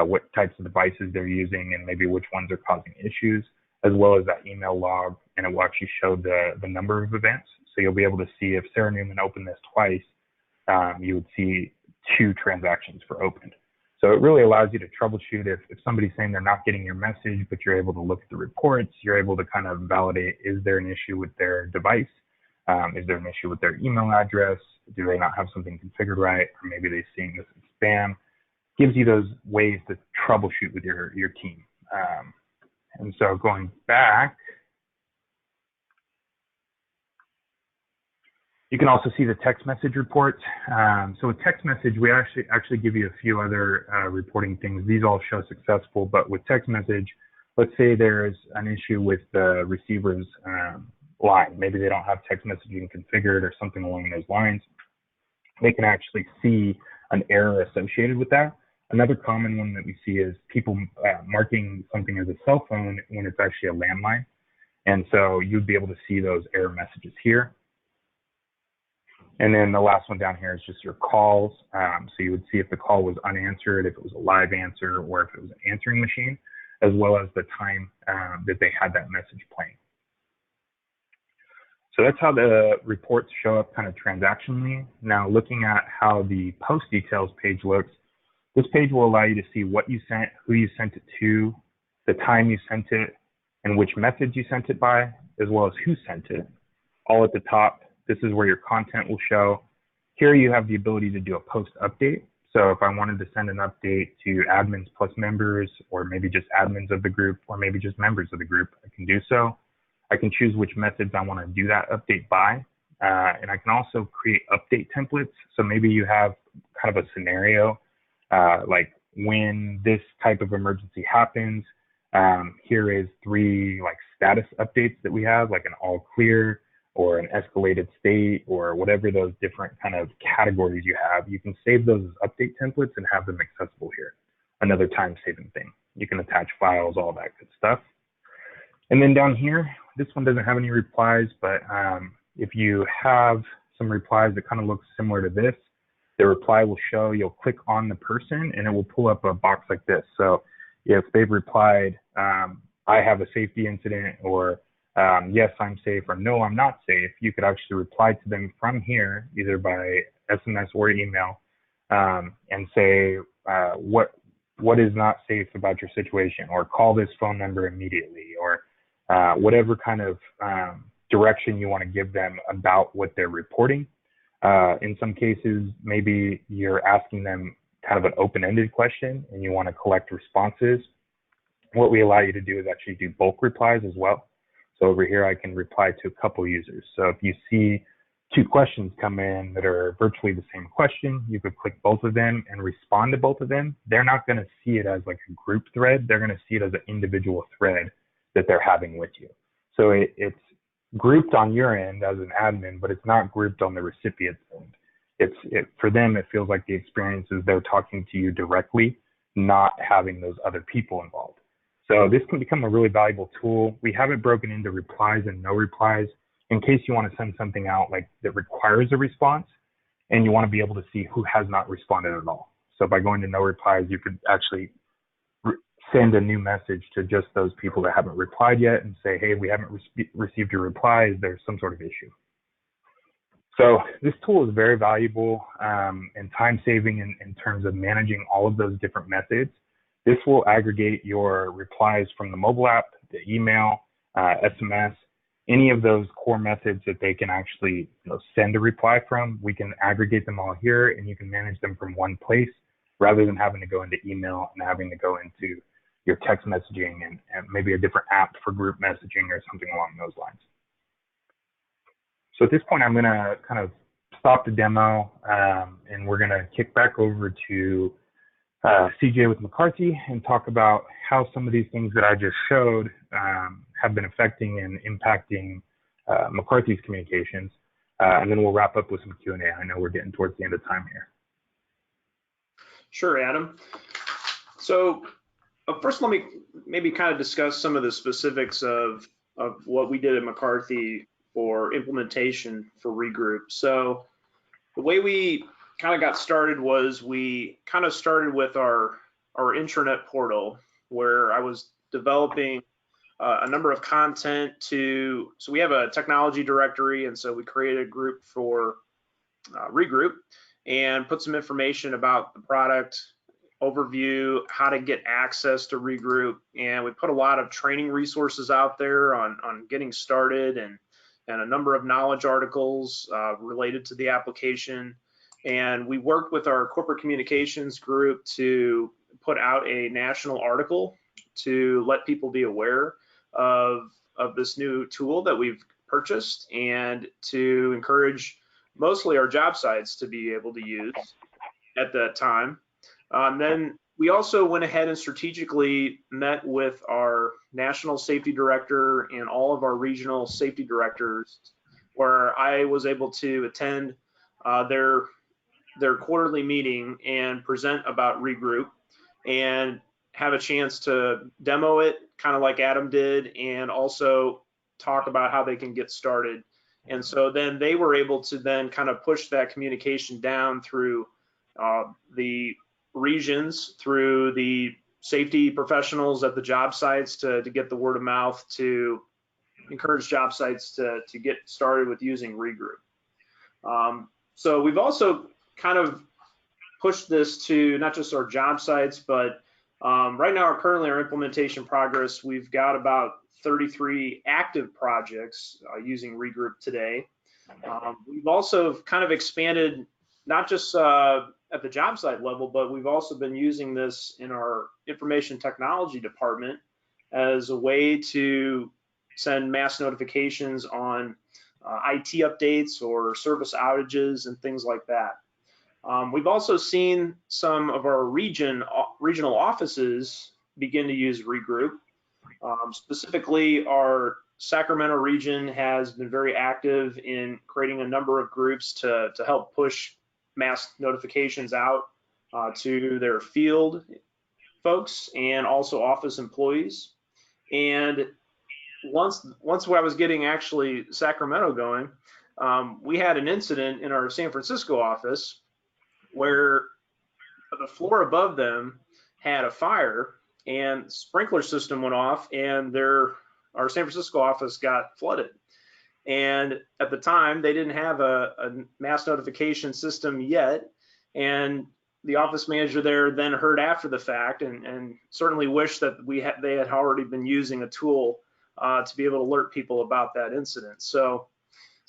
what types of devices they're using, and maybe which ones are causing issues, as well as that email log, and it will actually show the number of events. So you'll be able to see if Sarah Newman opened this twice, you would see 2 transactions for opened. So it really allows you to troubleshoot if somebody's saying they're not getting your message, but you're able to look at the reports, you're able to kind of validate, is there an issue with their device? Is there an issue with their email address? Do they not have something configured right? Or maybe they're seeing this as spam. Gives you those ways to troubleshoot with your team. And so going back, you can also see the text message report. So with text message, we actually give you a few other reporting things. These all show successful, but with text message, let's say there's an issue with the receiver's line. Maybe they don't have text messaging configured or something along those lines. They can actually see an error associated with that. Another common one that we see is people marking something as a cell phone when it's actually a landline. And so you'd be able to see those error messages here. And then the last one down here is just your calls. So you would see if the call was unanswered, if it was a live answer, or if it was an answering machine, as well as the time that they had that message playing. So that's how the reports show up kind of transactionally. Now looking at how the post details page looks, this page will allow you to see what you sent, who you sent it to, the time you sent it, and which method you sent it by, as well as who sent it. All at the top, this is where your content will show. Here you have the ability to do a post update. So if I wanted to send an update to admins plus members, or maybe just admins of the group, or maybe just members of the group, I can do so. I can choose which methods I want to do that update by. And I can also create update templates. So maybe you have kind of a scenario, like when this type of emergency happens, here is 3 like status updates that we have, like an all clear or an escalated state or whatever those different kind of categories you have. You can save those as update templates and have them accessible here. Another time saving thing. You can attach files, all that good stuff. And then down here, this one doesn't have any replies, but if you have some replies that kind of look similar to this, the reply will show. You'll click on the person and it will pull up a box like this. So if they've replied, I have a safety incident, or yes, I'm safe, or no, I'm not safe, you could actually reply to them from here, either by SMS or email, and say what is not safe about your situation, or call this phone number immediately, or whatever kind of direction you want to give them about what they're reporting. In some cases, maybe you're asking them kind of an open-ended question and you want to collect responses. What we allow you to do is actually do bulk replies as well. So over here, I can reply to a couple users. So if you see 2 questions come in that are virtually the same question, you could click both of them and respond to both of them. They're not going to see it as like a group thread. They're going to see it as an individual thread that they're having with you. So it's grouped on your end as an admin, but it's not grouped on the recipient's end. For them, it feels like the experience is they're talking to you directly, not having those other people involved. So this can become a really valuable tool. We have it broken into replies and no replies in case you want to send something out like that requires a response and you want to be able to see who has not responded at all. So by going to no replies, you could actually send a new message to just those people that haven't replied yet and say, hey, we haven't received your reply. Is there some sort of issue? So this tool is very valuable and time saving in terms of managing all of those different methods. This will aggregate your replies from the mobile app, the email, SMS, any of those core methods that they can actually send a reply from. We can aggregate them all here and you can manage them from one place rather than having to go into email and having to go into your text messaging and maybe a different app for group messaging or something along those lines. So at this point, I'm going to kind of stop the demo and we're going to kick back over to CJ with McCarthy and talk about how some of these things that I just showed have been affecting and impacting McCarthy's communications. And then we'll wrap up with some Q&A. I know we're getting towards the end of time here. Sure, Adam. So first, let me maybe kind of discuss some of the specifics of what we did at McCarthy for implementation for Regroup. So the way we kind of got started was we kind of started with our intranet portal, where I was developing a number of content so we have a technology directory, and so we created a group for Regroup and put some information about the product, overview, how to get access to Regroup, and we put a lot of training resources out there on getting started and a number of knowledge articles related to the application. And we worked with our corporate communications group to put out a national article to let people be aware of this new tool that we've purchased and to encourage mostly our job sites to be able to use at that time. Then we also went ahead and strategically met with our national safety director and all of our regional safety directors, where I was able to attend their quarterly meeting and present about Regroup and have a chance to demo it, kind of like Adam did, and also talk about how they can get started And so then they were able to then kind of push that communication down through the regions, through the safety professionals at the job sites to get the word of mouth, to encourage job sites to get started with using Regroup. So we've also kind of pushed this to not just our job sites, but right now, currently our implementation progress, we've got about 33 active projects using Regroup today. We've also kind of expanded, not just at the job site level, but we've also been using this in our information technology department as a way to send mass notifications on IT updates or service outages and things like that. We've also seen some of our regional offices begin to use Regroup. Specifically, our Sacramento region has been very active in creating a number of groups to help push mass notifications out to their field folks and also office employees. And once I was getting actually Sacramento going, we had an incident in our San Francisco office where the floor above them had a fire and the sprinkler system went off, and our San Francisco office got flooded. And at the time, they didn't have a mass notification system yet. And the office manager there then heard after the fact and certainly wished that they had already been using a tool to be able to alert people about that incident. So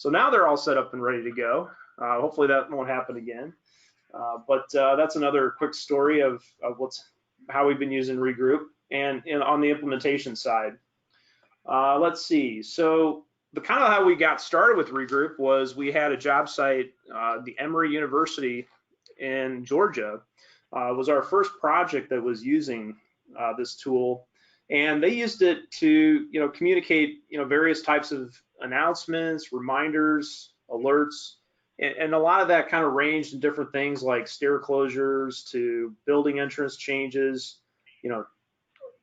now they're all set up and ready to go. Hopefully that won't happen again. But that's another quick story of how we've been using Regroup. And on the implementation side, let's see. So the kind of how we got started with Regroup was we had a job site, the Emory University in Georgia was our first project that was using this tool. And they used it to communicate various types of announcements, reminders, alerts. And a lot of that kind of ranged in different things like stair closures to building entrance changes,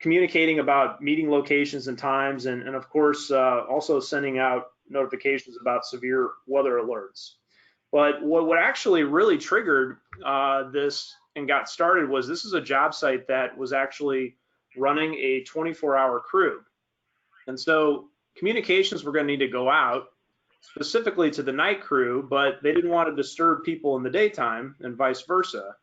communicating about meeting locations and times, and of course, also sending out notifications about severe weather alerts. But what actually really triggered this and got started was this is a job site that was actually running a 24-hour crew. And so communications were going to need to go out specifically to the night crew, but they didn't want to disturb people in the daytime and vice versa.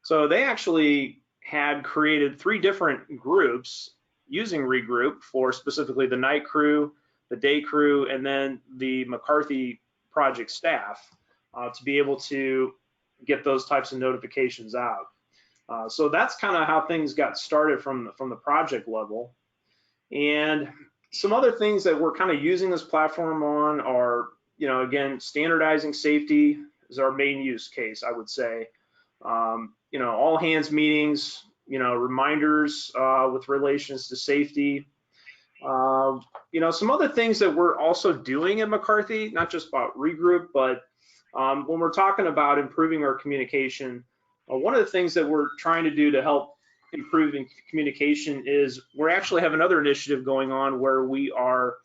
So they actually had created 3 different groups using Regroup for specifically the night crew, the day crew, and then the McCarthy project staff to be able to get those types of notifications out. So that's kind of how things got started from the project level. And some other things that we're kind of using this platform on are, again, standardizing safety is our main use case, I would say. All hands meetings, reminders with relations to safety. Some other things that we're also doing at McCarthy, not just about Regroup, but when we're talking about improving our communication, one of the things that we're trying to do to help improving communication is we actually have another initiative going on where we are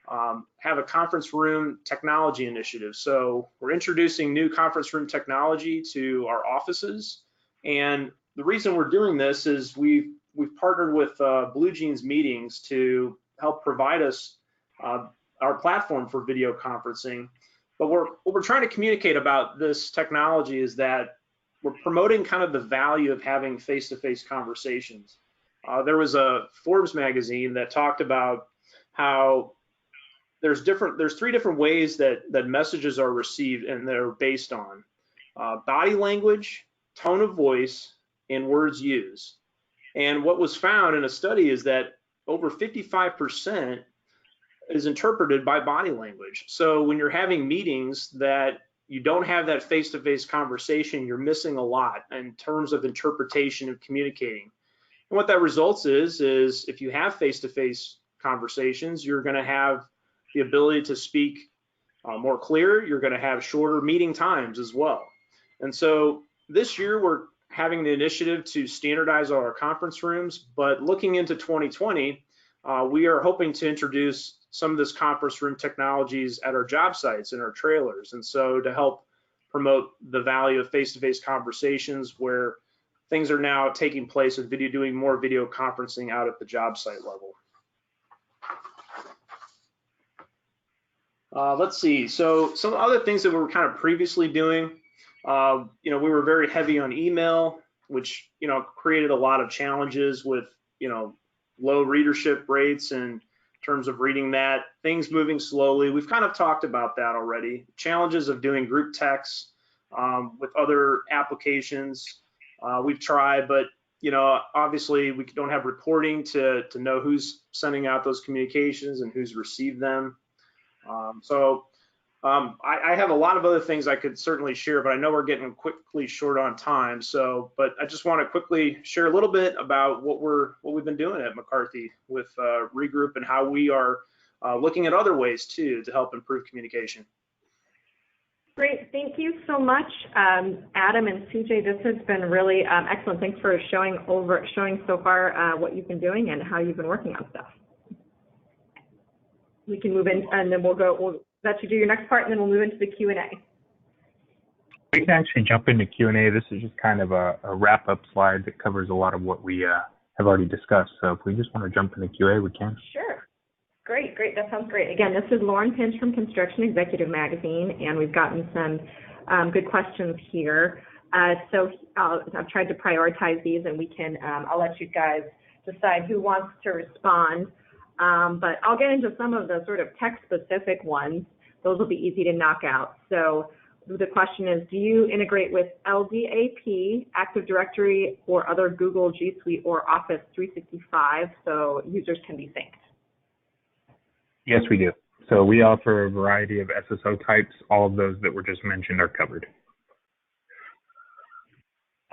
have a conference room technology initiative. So we're introducing new conference room technology to our offices, and the reason we're doing this is we've partnered with Blue Jeans Meetings to help provide us our platform for video conferencing. But what we're trying to communicate about this technology is that we're promoting kind of the value of having face-to-face conversations. There was a Forbes magazine that talked about how there's 3 different ways that messages are received, and they're based on body language, tone of voice, and words used. And what was found in a study is that over 55% is interpreted by body language. So when you're having meetings that you don't have that face-to-face conversation, you're missing a lot in terms of interpretation and communicating. And what that results is if you have face-to-face conversations, you're going to have the ability to speak more clear. You're going to have shorter meeting times as well. And so this year we're having the initiative to standardize all our conference rooms, but looking into 2020, we are hoping to introduce some of this conference room technologies at our job sites and our trailers. And so to help promote the value of face-to-face conversations where things are now taking place with doing more video conferencing out at the job site level. Let's see. So some other things that we were kind of previously doing, we were very heavy on email, which, created a lot of challenges with, low readership rates in terms of reading that, things moving slowly. We've kind of talked about that already. Challenges of doing group texts with other applications. We've tried, but obviously we don't have reporting to know who's sending out those communications and who's received them. I have a lot of other things I could certainly share, but I know we're getting quickly short on time. But I just want to quickly share a little bit about what we've been doing at McCarthy with Regroup and how we are looking at other ways too to help improve communication. Great, thank you so much, Adam and CJ. This has been really excellent. Thanks for showing so far what you've been doing and how you've been working on stuff. We can move in, and then we'll let you do your next part, and then we'll move into the Q&A. We can actually jump into Q&A. This is just kind of a wrap-up slide that covers a lot of what we have already discussed. So if we just want to jump into QA, we can. Sure. Great. That sounds great. Again, this is Lauren Pinch from Construction Executive Magazine, and we've gotten some good questions here. So I've tried to prioritize these, and I'll let you guys decide who wants to respond. But I'll get into some of the sort of tech-specific ones. Those will be easy to knock out. So the question is, do you integrate with LDAP, Active Directory, or other Google G Suite or Office 365 so users can be synced? Yes, we do. So we offer a variety of SSO types. All of those that were just mentioned are covered.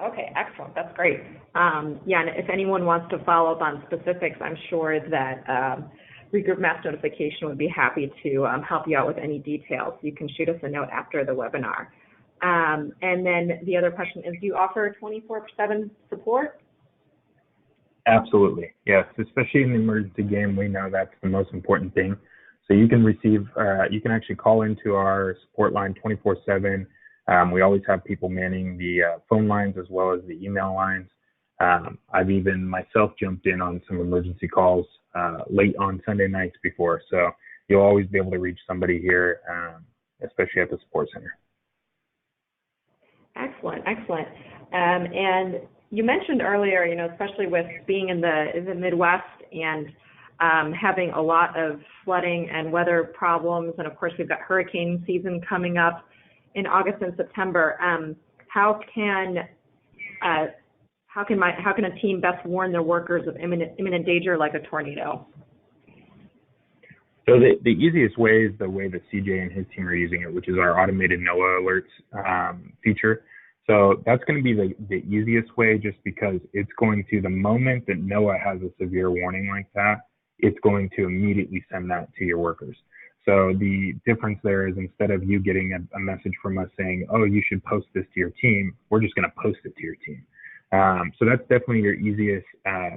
Okay, excellent. That's great. And if anyone wants to follow up on specifics, I'm sure that Regroup Mass Notification would be happy to help you out with any details. You can shoot us a note after the webinar. And then the other question is, do you offer 24/7 support? Absolutely, yes. Especially in the emergency game, we know that's the most important thing. So you can you can actually call into our support line 24/7. We always have people manning the phone lines as well as the email lines. I've even myself jumped in on some emergency calls late on Sunday nights before. So you'll always be able to reach somebody here, especially at the support center. Excellent. And you mentioned earlier, especially with being in the Midwest and having a lot of flooding and weather problems, and of course we've got hurricane season coming up in August and September. How can a team best warn their workers of imminent danger like a tornado? So the easiest way is the way that CJ and his team are using it, which is our automated NOAA alerts feature. So that's going to be the easiest way, just because it's going to, the moment that NOAA has a severe warning like that, it's going to immediately send that to your workers. So the difference there is, instead of you getting a message from us saying, oh, you should post this to your team, we're just going to post it to your team. So that's definitely your easiest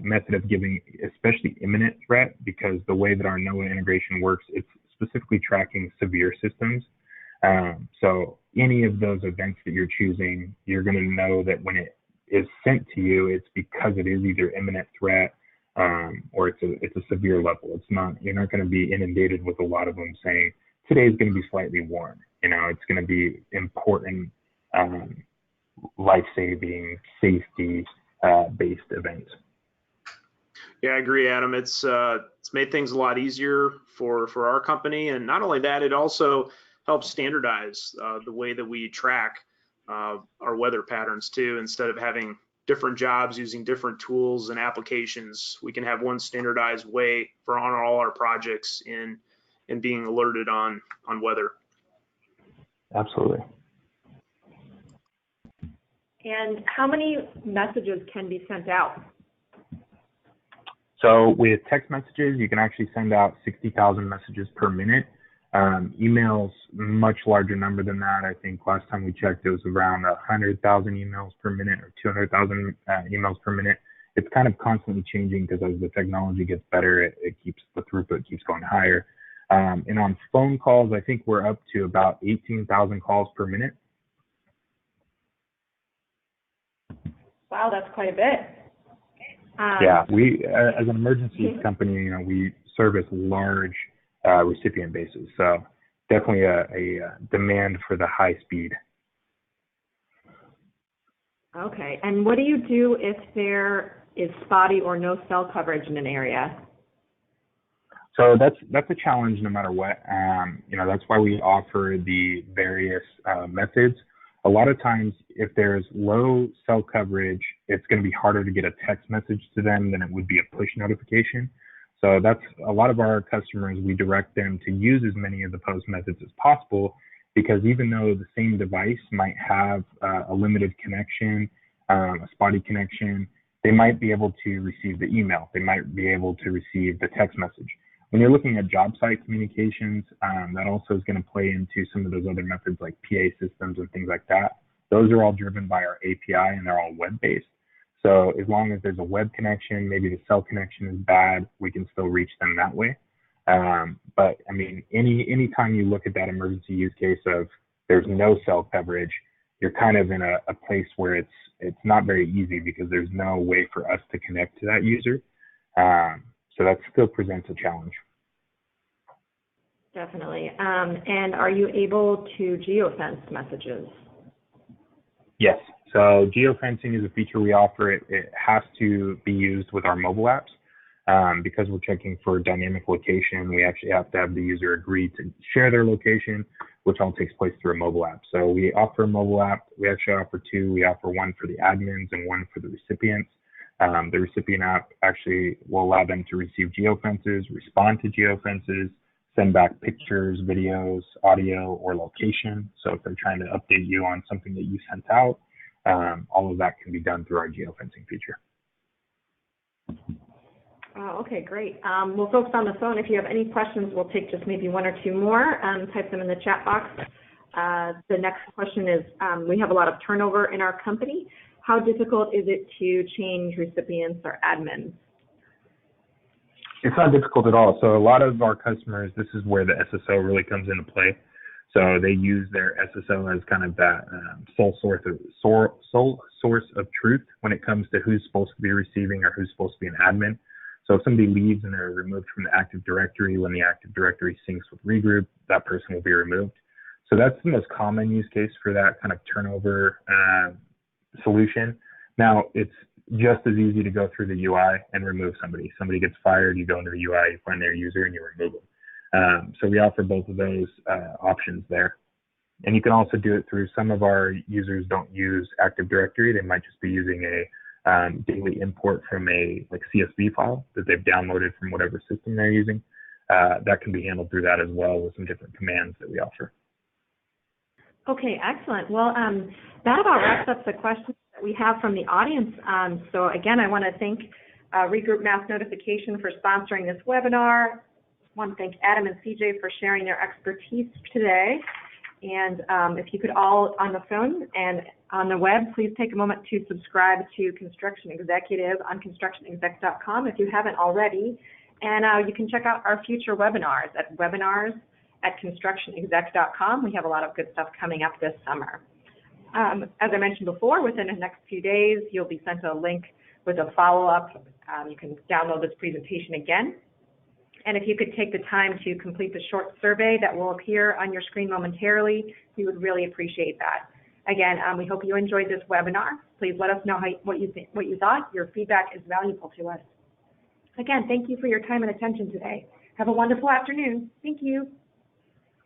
method of giving, especially imminent threat, because the way that our NOAA integration works, it's specifically tracking severe systems. So any of those events that you're choosing, you're going to know that when it is sent to you, it's because it is either imminent threat or it's a severe level. It's not, you're not going to be inundated with a lot of them saying today's going to be slightly warm. It's going to be important, life-saving, safety based events. Yeah, I agree, Adam. It's made things a lot easier for our company, and not only that, it also helps standardize the way that we track our weather patterns too. Instead of having different jobs using different tools and applications, we can have one standardized way for on all our projects in being alerted on weather. Absolutely. And how many messages can be sent out? So with text messages, you can actually send out 60,000 messages per minute. Emails, much larger number than that. I think last time we checked, it was around 100,000 emails per minute or 200,000 emails per minute. it's kind of constantly changing because as the technology gets better, the throughput keeps going higher. And on phone calls, I think we're up to about 18,000 calls per minute. Wow, that's quite a bit. Yeah, we, as an emergency company, we service large recipient bases. So definitely a demand for the high speed. Okay, and what do you do if there is spotty or no cell coverage in an area? So that's a challenge no matter what. That's why we offer the various methods. A lot of times, if there's low cell coverage, it's going to be harder to get a text message to them than it would be a push notification. So that's a lot of our customers, we direct them to use as many of the post methods as possible, because even though the same device might have a limited connection, a spotty connection, they might be able to receive the email. They might be able to receive the text message. When you're looking at job site communications, that also is going to play into some of those other methods like PA systems and things like that. Those are all driven by our API and they're all web-based. So as long as there's a web connection, maybe the cell connection is bad, we can still reach them that way. But I mean, any time you look at that emergency use case of there's no cell coverage, you're kind of in a place where it's not very easy because there's no way for us to connect to that user. So that still presents a challenge. Definitely. And are you able to geofence messages? Yes. So geofencing is a feature we offer. It has to be used with our mobile apps. Because we're checking for dynamic location, we actually have to have the user agree to share their location, which all takes place through a mobile app. So we offer a mobile app. We actually offer two. We offer one for the admins and one for the recipients. The recipient app actually will allow them to receive geofences, respond to geofences, send back pictures, videos, audio, or location. So if they're trying to update you on something that you sent out, all of that can be done through our geofencing feature. Okay, great. Well, folks on the phone, if you have any questions, we'll take just maybe one or two more. Type them in the chat box. The next question is, we have a lot of turnover in our company. How difficult is it to change recipients or admins? It's not difficult at all. So a lot of our customers, this is where the SSO really comes into play. So they use their SSO as kind of that sole source of truth when it comes to who's supposed to be receiving or who's supposed to be an admin. So if somebody leaves and they're removed from the Active Directory, when the Active Directory syncs with Regroup, that person will be removed. So that's the most common use case for that kind of turnover solution. Now, it's just as easy to go through the UI and remove somebody. Somebody gets fired, you go into the UI, you find their user, and you remove them. So we offer both of those options there. And you can also do it through, some of our users don't use Active Directory. They might just be using a daily import from a CSV file that they've downloaded from whatever system they're using. That can be handled through that as well with some different commands that we offer. Okay, excellent. Well, that about wraps up the questions that we have from the audience. So again, I want to thank Regroup Mass Notification for sponsoring this webinar. I want to thank Adam and CJ for sharing their expertise today. And if you could all, on the phone and on the web, please take a moment to subscribe to Construction Executive on constructionexec.com if you haven't already. And you can check out our future webinars at webinars@constructionexec.com. We have a lot of good stuff coming up this summer. As I mentioned before, within the next few days, you'll be sent a link with a follow-up. You can download this presentation again. And if you could take the time to complete the short survey that will appear on your screen momentarily, we would really appreciate that. Again, we hope you enjoyed this webinar. Please let us know what you thought. Your feedback is valuable to us. Again, thank you for your time and attention today. Have a wonderful afternoon. Thank you.